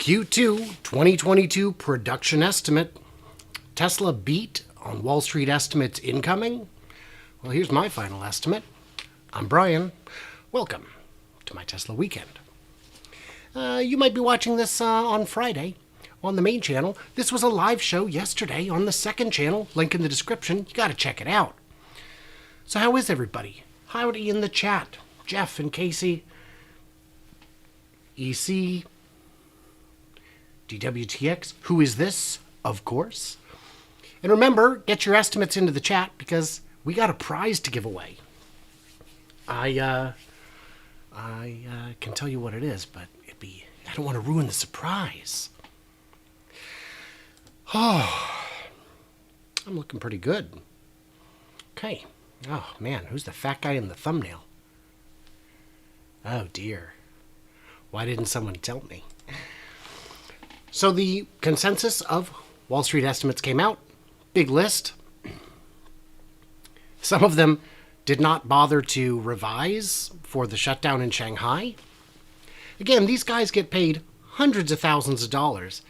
Q2 2022 production estimate. Tesla beat on Wall Street estimates incoming. Well, here's my final estimate. I'm Brian. Welcome to my Tesla weekend. You might be watching this on Friday on the main channel. This was a live show yesterday on the second channel. Link in the description. You got to check it out. So how is everybody? Howdy in the chat. Jeff and Casey. EC. DWTX. Who is this? Of course. And remember, get your estimates into the chat because we got a prize to give away. I can tell you what it is, but I don't want to ruin the surprise. Oh, I'm looking pretty good. Okay. Oh, man, who's the fat guy in the thumbnail? Oh, dear. Why didn't someone tell me? So the consensus of Wall Street estimates came out. Big list. Some of them did not bother to revise for the shutdown in Shanghai. Again, these guys get paid hundreds of thousands of dollars.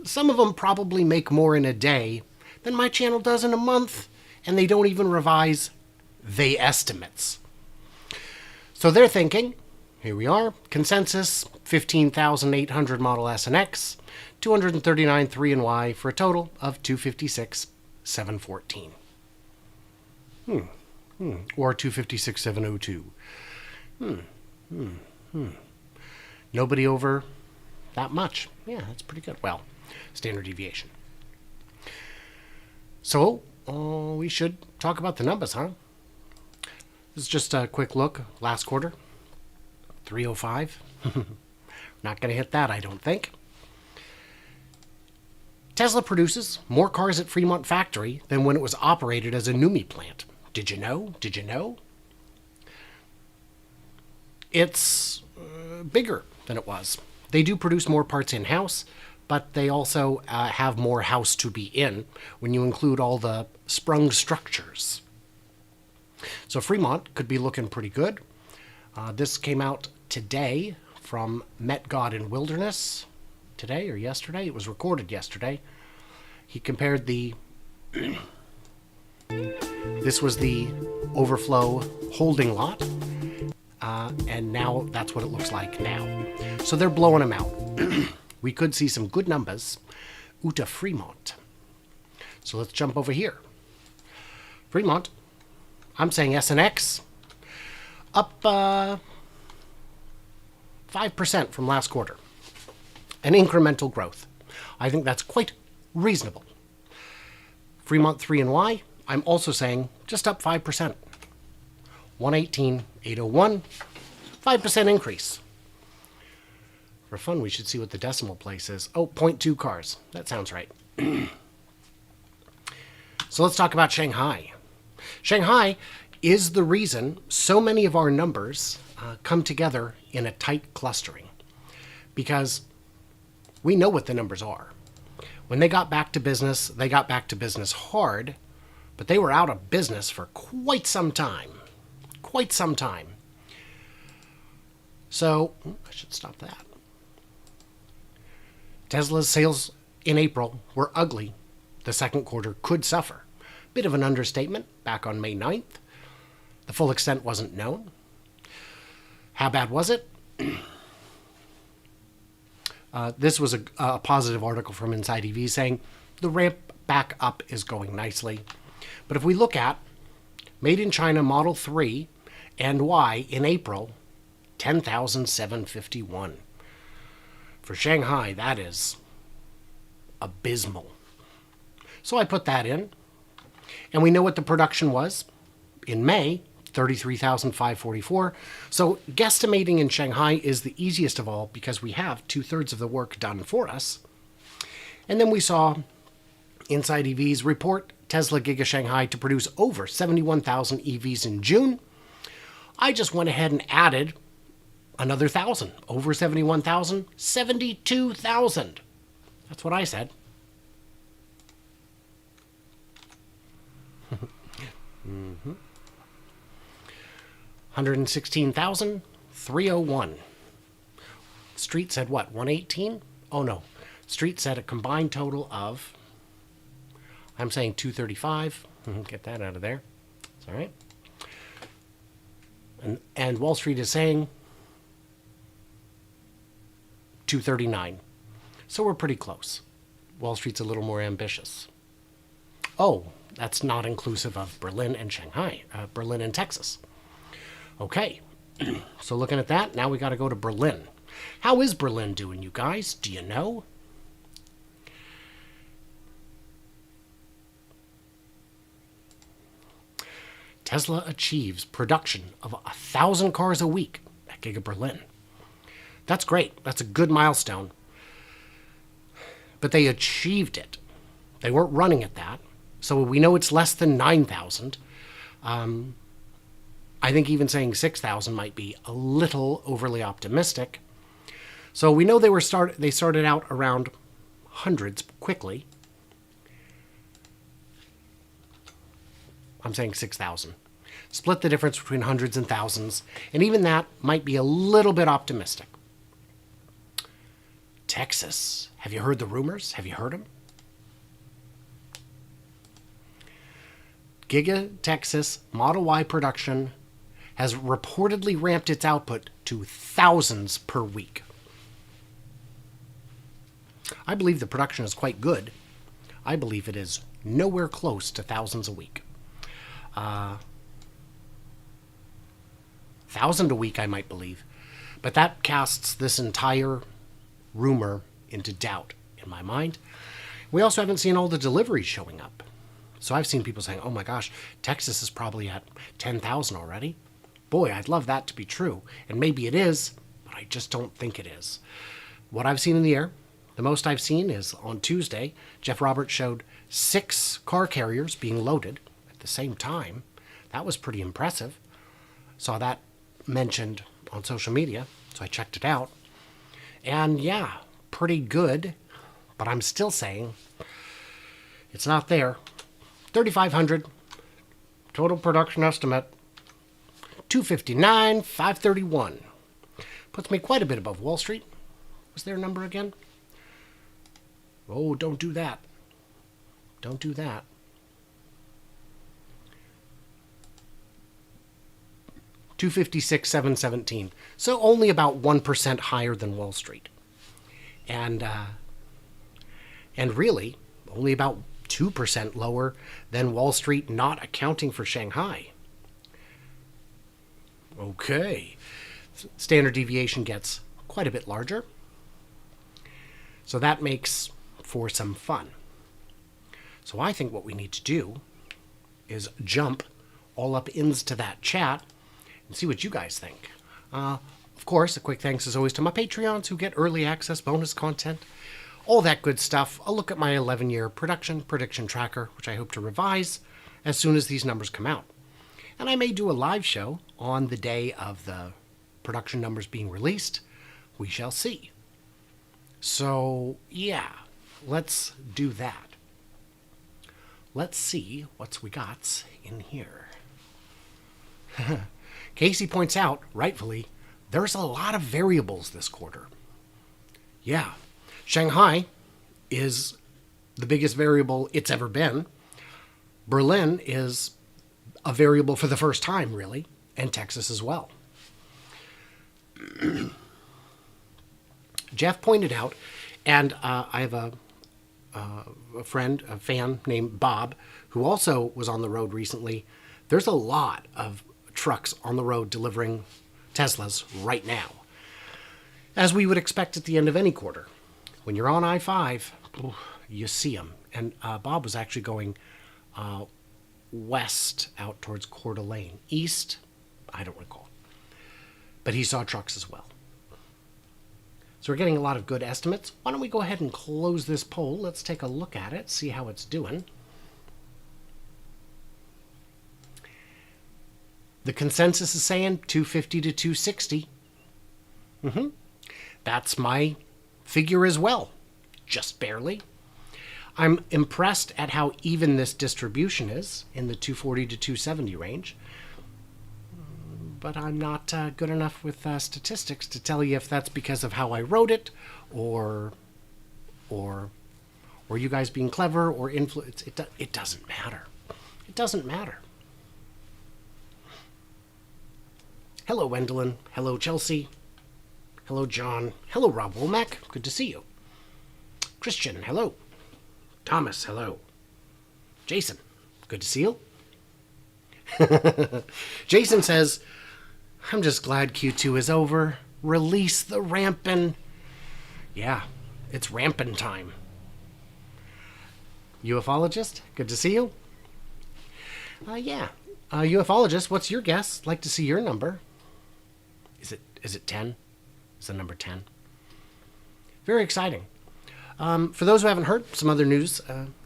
Some of them probably make more in a day than my channel does in a month, and they don't even revise the estimates. So they're thinking, here we are, consensus, 15,800 Model S and X, 239 3 and Y for a total of 256,714. Or 256,702. Nobody over that much. Yeah, that's pretty good. Well, standard deviation. So, we should talk about the numbers, huh? This is just a quick look. Last quarter, 305. Not going to hit that, I don't think. Tesla produces more cars at Fremont factory than when it was operated as a NUMMI plant. Did you know? Did you know? It's bigger than it was. They do produce more parts in-house, but they also have more house to be in when you include all the sprung structures. So Fremont could be looking pretty good. This came out today from Met God in Wilderness. Today or yesterday? It was recorded yesterday. He compared the... This was the overflow holding lot. And now that's what it looks like now. So they're blowing them out. We could see some good numbers out of Fremont. So let's jump over here. Fremont, I'm saying S and X up 5% from last quarter. An incremental growth. I think that's quite reasonable. Fremont 3 and Y, I'm also saying just up 5%. 118,801, 5% increase. For fun, we should see what the decimal place is. Oh, 0.2 cars. That sounds right. So let's talk about Shanghai. Shanghai is the reason so many of our numbers come together in a tight clustering. Because we know what the numbers are. When they got back to business hard, but they were out of business for quite some time. Quite some time. So, I should stop that. Tesla's sales in April were ugly. The second quarter could suffer. Bit of an understatement back on May 9th. The full extent wasn't known. How bad was it? This was a positive article from Inside EV saying the ramp back up is going nicely. But if we look at Made in China Model 3 and Y in April, 10,751. For Shanghai, that is abysmal. So I put that in. And we know what the production was. In May, 33,544. So guesstimating in Shanghai is the easiest of all because we have 2/3 of the work done for us. And then we saw Inside EV's report Tesla Giga Shanghai to produce over 71,000 EVs in June. I just went ahead and added another 1,000. Over 71,000, 72,000. That's what I said. 116,301. Street said what, 118? Oh no, Street said a combined total of, I'm saying 235. Get that out of there. It's all right. And Wall Street is saying 239. So we're pretty close. Wall Street's a little more ambitious. Oh, that's not inclusive of Berlin and Shanghai, Berlin and Texas. Okay, so looking at that, now we got to go to Berlin. How is Berlin doing, you guys? Do you know? Tesla achieves production of 1,000 cars a week at Giga Berlin. That's great. That's a good milestone. But they achieved it. They weren't running at that. So we know it's less than 9,000. I think even saying 6,000 might be a little overly optimistic. So we know they started out around hundreds quickly. I'm saying 6,000. Split the difference between hundreds and thousands, and even that might be a little bit optimistic. Texas. Have you heard the rumors? Have you heard them? Giga Texas Model Y production has reportedly ramped its output to thousands per week. I believe the production is quite good. I believe it is nowhere close to thousands a week. 1,000 a week, I might believe. But that casts this entire rumor into doubt in my mind. We also haven't seen all the deliveries showing up. So I've seen people saying, oh my gosh, Texas is probably at 10,000 already. Boy, I'd love that to be true. And maybe it is, but I just don't think it is. What I've seen in the air, the most I've seen is on Tuesday, Jeff Roberts showed 6 car carriers being loaded at the same time. That was pretty impressive. Saw that mentioned on social media, so I checked it out. And yeah, pretty good, but I'm still saying it's not there. 3,500 total production estimate. 259, 531. Puts me quite a bit above Wall Street. What's their number again? Oh, don't do that. Don't do that. $256,717. So only about 1% higher than Wall Street. And really, only about 2% lower than Wall Street, not accounting for Shanghai. Okay. Standard deviation gets quite a bit larger. So that makes for some fun. So I think what we need to do is jump all up into that chat and see what you guys think. Of course, a quick thanks as always to my Patreons who get early access, bonus content, all that good stuff. A look at my 11-year production prediction tracker, which I hope to revise as soon as these numbers come out. And I may do a live show on the day of the production numbers being released. We shall see. So, yeah, let's do that. Let's see what we got in here. Casey points out, rightfully, there's a lot of variables this quarter. Yeah, Shanghai is the biggest variable it's ever been. Berlin is a variable for the first time, really, and Texas as well. Jeff pointed out, and I have a friend, a fan named Bob, who also was on the road recently. There's a lot of trucks on the road delivering Teslas right now, as we would expect at the end of any quarter. When you're on I-5, you see them. And Bob was actually going west out towards Coeur d'Alene. East, I don't recall. But he saw trucks as well. So we're getting a lot of good estimates. Why don't we go ahead and close this poll? Let's take a look at it, see how it's doing. The consensus is saying 250 to 260. That's my figure as well. Just barely. I'm impressed at how even this distribution is in the 240 to 270 range. but I'm not good enough with statistics to tell you if that's because of how I wrote it, or you guys being clever or influence. It doesn't matter. It doesn't matter. Hello, Wendelin. Hello, Chelsea. Hello, John. Hello, Rob Womack. Good to see you. Christian, hello. Thomas, hello. Jason, good to see you. Jason says, I'm just glad Q2 is over. Release the rampin'. Yeah, it's rampin' time. UFologist, good to see you. Yeah. UFologist, what's your guess? Like to see your number. Is it 10? Is the number 10? Very exciting. For those who haven't heard, some other news.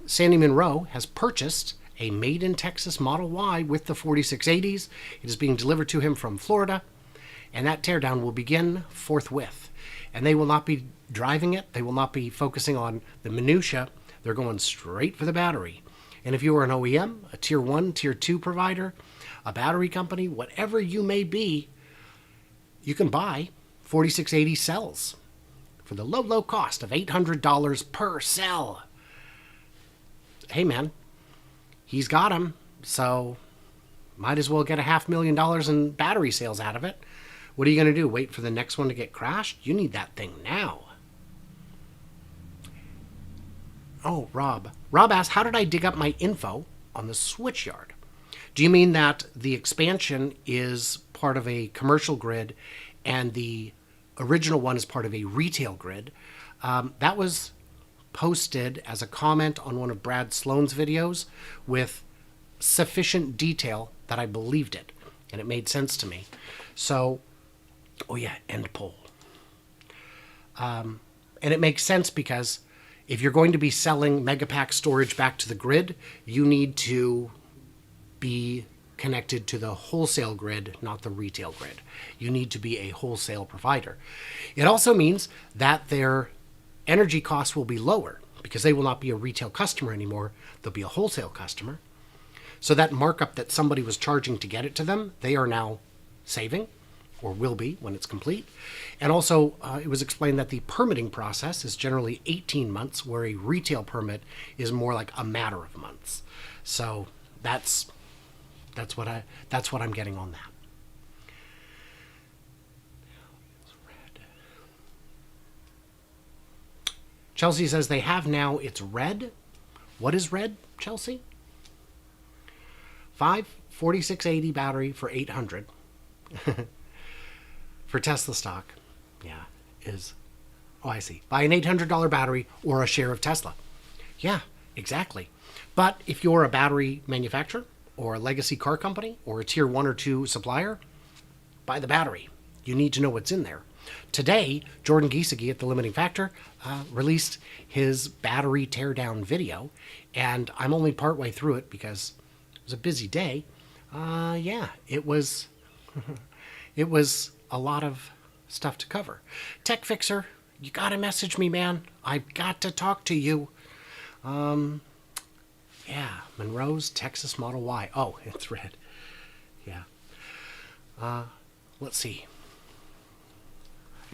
Sandy Monroe has purchased a made in Texas Model Y with the 4680s. It is being delivered to him from Florida, and that teardown will begin forthwith. And they will not be driving it. They will not be focusing on the minutia. They're going straight for the battery. And if you are an OEM, a Tier 1, Tier 2 provider, a battery company, whatever you may be, you can buy 4680 cells for the low, low cost of $800 per cell. Hey, man, he's got them, so might as well get $500,000 in battery sales out of it. What are you going to do? Wait for the next one to get crashed? You need that thing now. Oh, Rob. Rob asked, how did I dig up my info on the switchyard? Do you mean that the expansion is part of a commercial grid and the original one is part of a retail grid? That was posted as a comment on one of Brad Sloan's videos with sufficient detail that I believed it, and it made sense to me. So, oh yeah, end poll. And it makes sense because if you're going to be selling Megapack storage back to the grid, you need to be connected to the wholesale grid, not the retail grid. You need to be a wholesale provider. It also means that their energy costs will be lower because they will not be a retail customer anymore. They'll be a wholesale customer. So that markup that somebody was charging to get it to them, they are now saving, or will be when it's complete. And also, it was explained that the permitting process is generally 18 months, where a retail permit is more like a matter of months. So that's what I'm getting on that. Chelsea says they have now. It's red. What is red, Chelsea? 4680 battery for 800. For Tesla stock, yeah, is, oh, I see. Buy an $800 battery or a share of Tesla. Yeah, exactly. But if you're a battery manufacturer or a legacy car company or a Tier 1 or 2 supplier, buy the battery. You need to know what's in there. Today, Jordan Giesecke at The Limiting Factor released his battery teardown video, and I'm only partway through it because it was a busy day. Yeah, it was it was a lot of stuff to cover. Tech Fixer, you gotta message me, man. I've got to talk to you. Yeah, Monroe's Texas Model Y. Oh, it's red. Yeah. Let's see.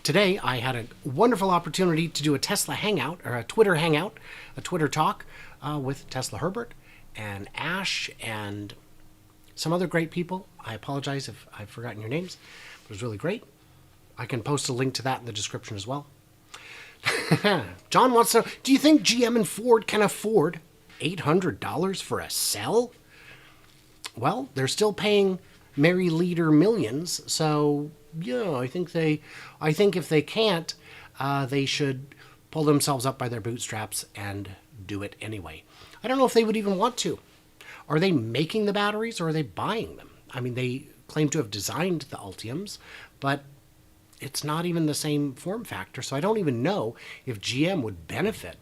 Today, I had a wonderful opportunity to do a Tesla hangout, or a Twitter hangout, a Twitter talk with Tesla Herbert and Ash and some other great people. I apologize if I've forgotten your names. It was really great. I can post a link to that in the description as well. John wants to know, do you think GM and Ford can afford $800 for a cell? Well, they're still paying Mary Leader millions, so yeah, I think if they can't, they should pull themselves up by their bootstraps and do it anyway. I don't know if they would even want to. Are they making the batteries or are they buying them? I mean, they claim to have designed the Ultiums, but it's not even the same form factor, so I don't even know if GM would benefit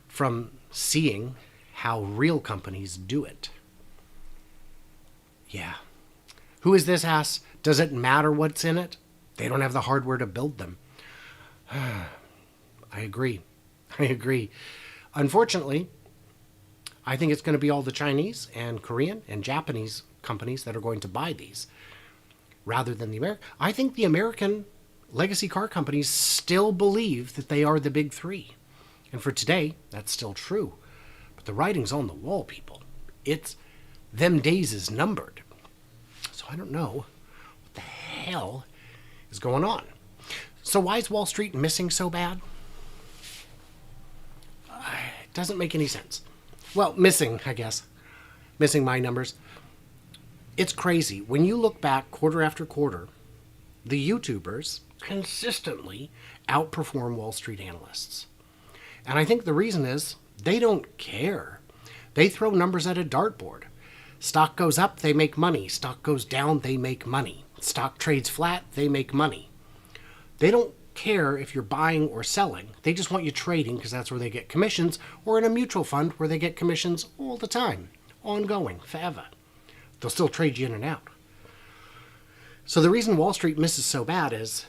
from seeing how real companies do it. Yeah. Who is this ass? Does it matter what's in it? They don't have the hardware to build them. I agree. Unfortunately, I think it's going to be all the Chinese and Korean and Japanese companies that are going to buy these. rather than the American. I think the American legacy car companies still believe that they are the big three. And for today, that's still true. But the writing's on the wall, people. It's them days is numbered. So I don't know what the hell is going on. So why is Wall Street missing so bad? It doesn't make any sense. Well, missing, I guess. Missing my numbers. It's crazy. When you look back quarter after quarter, the YouTubers consistently outperform Wall Street analysts. And I think the reason is they don't care. They throw numbers at a dartboard. Stock goes up, they make money. Stock goes down, they make money. Stock trades flat, they make money. They don't care if you're buying or selling. They just want you trading because that's where they get commissions, or in a mutual fund where they get commissions all the time, ongoing, forever. They'll still trade you in and out. So the reason Wall Street misses so bad is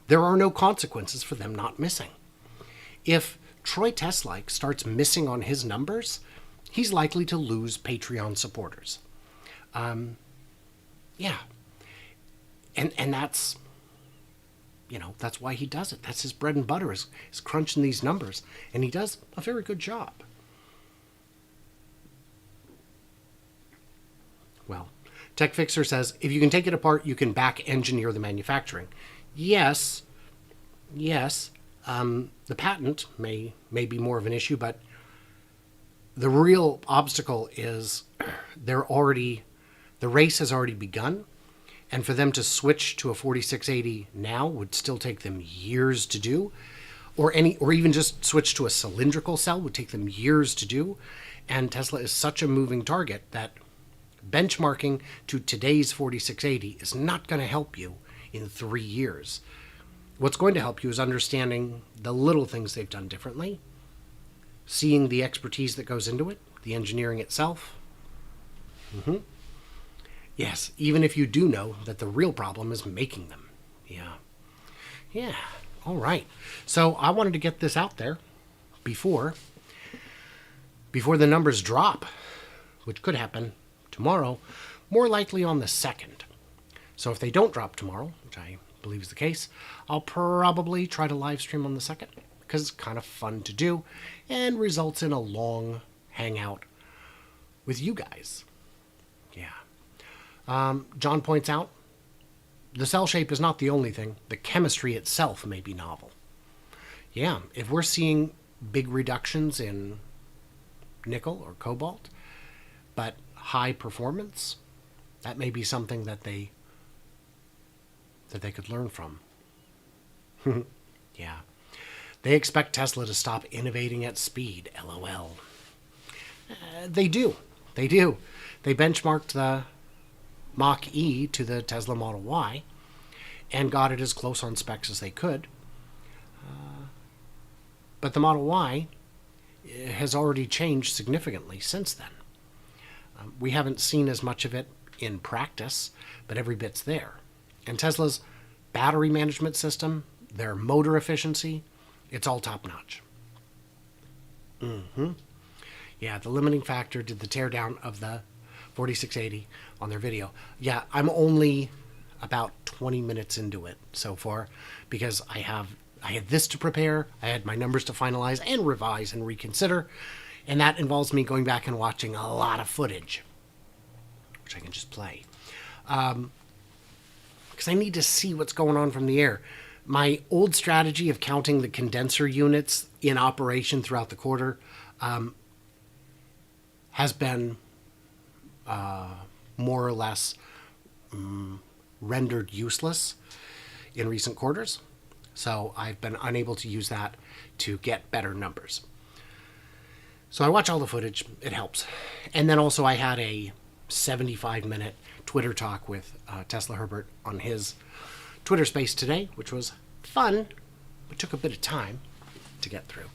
there are no consequences for them not missing. If Troy Teslike starts missing on his numbers, he's likely to lose Patreon supporters. Yeah. And that's, that's why he does it. That's his bread and butter, is crunching these numbers. And he does a very good job. Well, Tech Fixer says, if you can take it apart, you can back engineer the manufacturing. Yes. The patent may be more of an issue, but the real obstacle is the race has already begun. And for them to switch to a 4680 now would still take them years to do, or even just switch to a cylindrical cell would take them years to do. And Tesla is such a moving target that benchmarking to today's 4680 is not going to help you in 3 years. What's going to help you is understanding the little things they've done differently, seeing the expertise that goes into it, the engineering itself. Yes, even if you do know that the real problem is making them. Yeah. All right. So I wanted to get this out there before the numbers drop, which could happen tomorrow, more likely on the 2nd. So if they don't drop tomorrow, which I believe is the case, I'll probably try to live stream on the 2nd because it's kind of fun to do and results in a long hangout with you guys. Yeah. John points out, the cell shape is not the only thing. The chemistry itself may be novel. Yeah, if we're seeing big reductions in nickel or cobalt, but high performance, that may be something that they could learn from. Yeah. They expect Tesla to stop innovating at speed. LOL. They do. They benchmarked the Mach-E to the Tesla Model Y and got it as close on specs as they could. But the Model Y has already changed significantly since then. We haven't seen as much of it in practice, but every bit's there. And Tesla's battery management system, their motor efficiency, it's all top-notch. Yeah, the limiting factor did the teardown of the 4680 on their video. Yeah, I'm only about 20 minutes into it so far because I had this to prepare, I had my numbers to finalize and revise and reconsider, and that involves me going back and watching a lot of footage, which I can just play. Because I need to see what's going on from the air. My old strategy of counting the condenser units in operation throughout the quarter has been more or less rendered useless in recent quarters. So I've been unable to use that to get better numbers. So I watch all the footage. It helps. And then also I had a 75-minute Twitter talk with Tesla Herbert on his Twitter space today, which was fun, but took a bit of time to get through.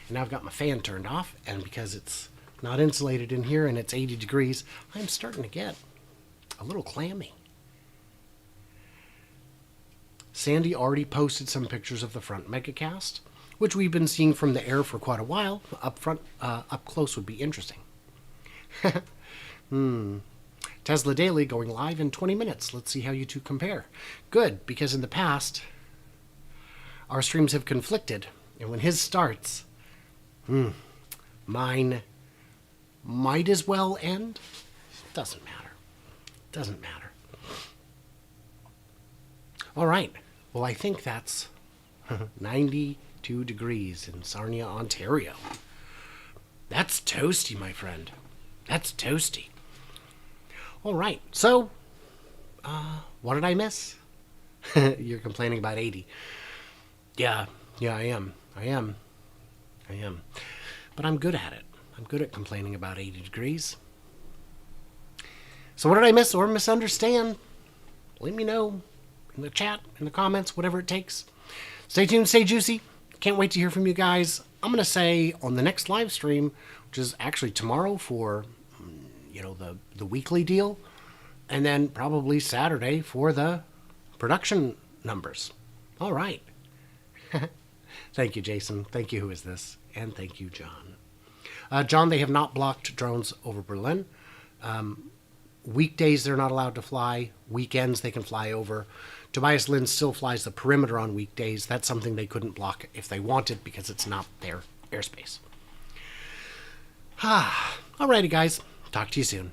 And now I've got my fan turned off, and because it's not insulated in here and it's 80 degrees, I'm starting to get a little clammy. Sandy already posted some pictures of the front megacast, which we've been seeing from the air for quite a while. Up close would be interesting. Tesla Daily going live in 20 minutes. Let's see how you two compare. Good, because in the past, our streams have conflicted. And when his starts, mine might as well end. Doesn't matter. Doesn't matter. All right. Well, I think that's 92 degrees in Sarnia, Ontario. That's toasty, my friend. That's toasty. All right. So, what did I miss? You're complaining about 80. Yeah, I am. But I'm good at it. I'm good at complaining about 80 degrees. So what did I miss or misunderstand? Let me know in the chat, in the comments, whatever it takes. Stay tuned, stay juicy. Can't wait to hear from you guys. I'm going to say on the next live stream, which is actually tomorrow for, the weekly deal, and then probably Saturday for the production numbers. All right. Thank you, Jason. Thank you, who is this? And thank you, John. John, they have not blocked drones over Berlin. Weekdays, they're not allowed to fly. Weekends, they can fly over. Tobias Lynn still flies the perimeter on weekdays. That's something they couldn't block if they wanted because it's not their airspace. Alrighty, guys. Talk to you soon.